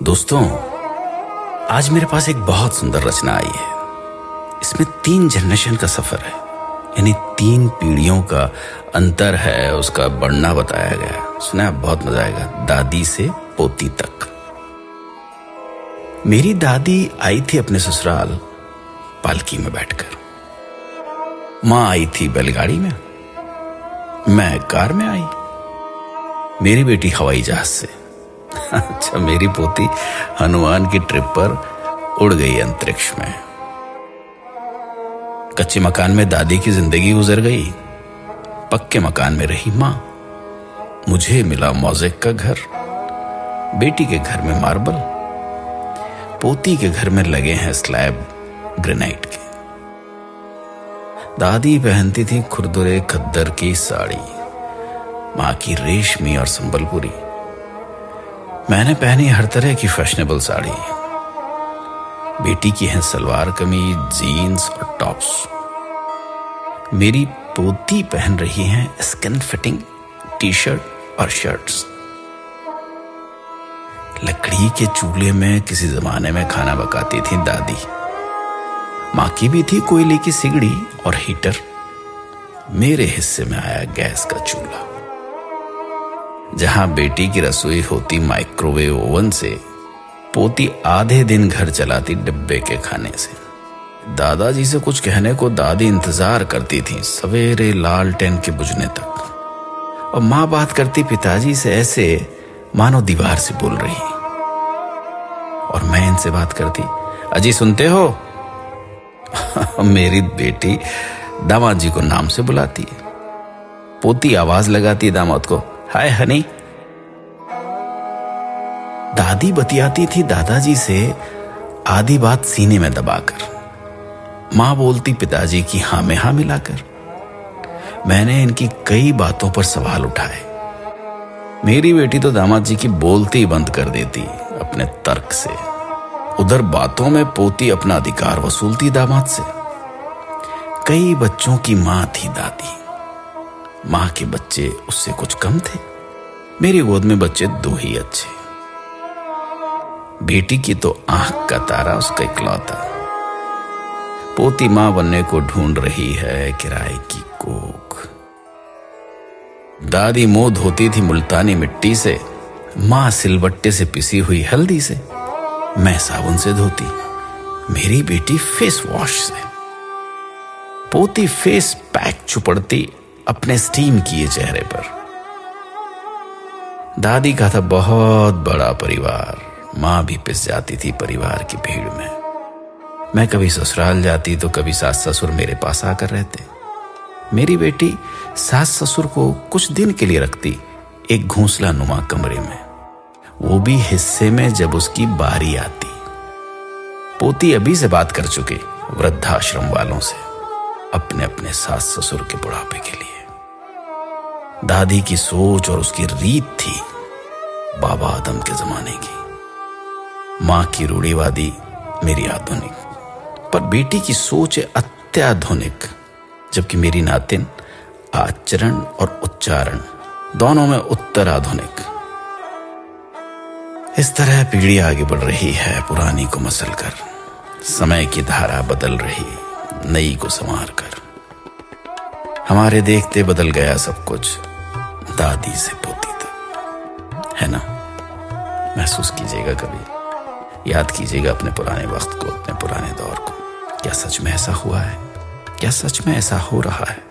दोस्तों, आज मेरे पास एक बहुत सुंदर रचना आई है। इसमें 3 जनरेशन का सफर है, यानी 3 पीढ़ियों का अंतर है, उसका बढ़ना बताया गया है। सुना, बहुत मजा आएगा। दादी से पोती तक। मेरी दादी आई थी अपने ससुराल पालकी में बैठकर। माँ आई थी बैलगाड़ी में, मैं कार में आई, मेरी बेटी हवाई जहाज से। अच्छा, मेरी पोती हनुमान की ट्रिप पर उड़ गई अंतरिक्ष में। कच्चे मकान में दादी की जिंदगी गुजर गई, पक्के मकान में रही मां। मुझे मिला मोज़ेक का घर, बेटी के घर में मार्बल, पोती के घर में लगे हैं स्लैब ग्रेनाइट के। दादी पहनती थी खुरदुरे खद्दर की साड़ी, मां की रेशमी और संबलपुरी। मैंने पहनी हर तरह की फैशनेबल साड़ी। बेटी की है सलवार कमीज, जीन्स और टॉप्स। मेरी पोती पहन रही है स्किन फिटिंग टी शर्ट और शर्ट्स। लकड़ी के चूल्हे में किसी जमाने में खाना पकाती थी दादी। मां की भी थी कोयले की सिगड़ी और हीटर। मेरे हिस्से में आया गैस का चूल्हा। जहां बेटी की रसोई होती माइक्रोवेव ओवन से, पोती आधे दिन घर चलाती डिब्बे के खाने से। दादाजी से कुछ कहने को दादी इंतजार करती थी सवेरे लालटेन के बुझने तक, और मां बात करती पिताजी से ऐसे मानो दीवार से बोल रही, और मैं इनसे बात करती, अजी सुनते हो? मेरी बेटी दामाद जी को नाम से बुलाती है, पोती आवाज लगाती दामाद को, हाय हनी। दादी बतियाती थी दादाजी से आधी बात सीने में दबाकर। मां बोलती पिताजी की हां में हां मिलाकर। मैंने इनकी कई बातों पर सवाल उठाए। मेरी बेटी तो दामाद जी की बोलती ही बंद कर देती अपने तर्क से। उधर बातों में पोती अपना अधिकार वसूलती दामाद से। कई बच्चों की मां थी दादी। मां के बच्चे उससे कुछ कम थे। मेरी गोद में बच्चे 2 ही अच्छे। बेटी की तो आंख का तारा उसका इकलौता। पोती मां बनने को ढूंढ रही है किराए की कोख। दादी मुंह धोती थी मुल्तानी मिट्टी से, मां सिलबट्टे से पिसी हुई हल्दी से। मैं साबुन से धोती, मेरी बेटी फेस वॉश से। पोती फेस पैक चुपड़ती अपने स्टीम किए चेहरे पर। दादी का था बहुत बड़ा परिवार। मां भी पिस जाती थी परिवार की भीड़ में। मैं कभी ससुराल जाती तो कभी सास ससुर मेरे पास आकर रहते। मेरी बेटी सास ससुर को कुछ दिन के लिए रखती एक घोंसला नुमा कमरे में, वो भी हिस्से में जब उसकी बारी आती। पोती अभी से बात कर चुकी वृद्धाश्रम वालों से अपने अपने सास ससुर के बुढ़ापे के लिए। दादी की सोच और उसकी रीत थी बाबा आदम के जमाने की। मां की रूढ़िवादी, मेरी आधुनिक। पर बेटी की सोच है अत्याधुनिक, जबकि मेरी नातिन आचरण और उच्चारण दोनों में उत्तराधुनिक। इस तरह पीढ़ी आगे बढ़ रही है पुरानी को मसलकर। समय की धारा बदल रही नई को संवार कर। हमारे देखते बदल गया सब कुछ, दादी से पोती तक, है ना? महसूस कीजिएगा, कभी याद कीजिएगा अपने पुराने वक्त को, अपने पुराने दौर को। क्या सच में ऐसा हुआ है? क्या सच में ऐसा हो रहा है?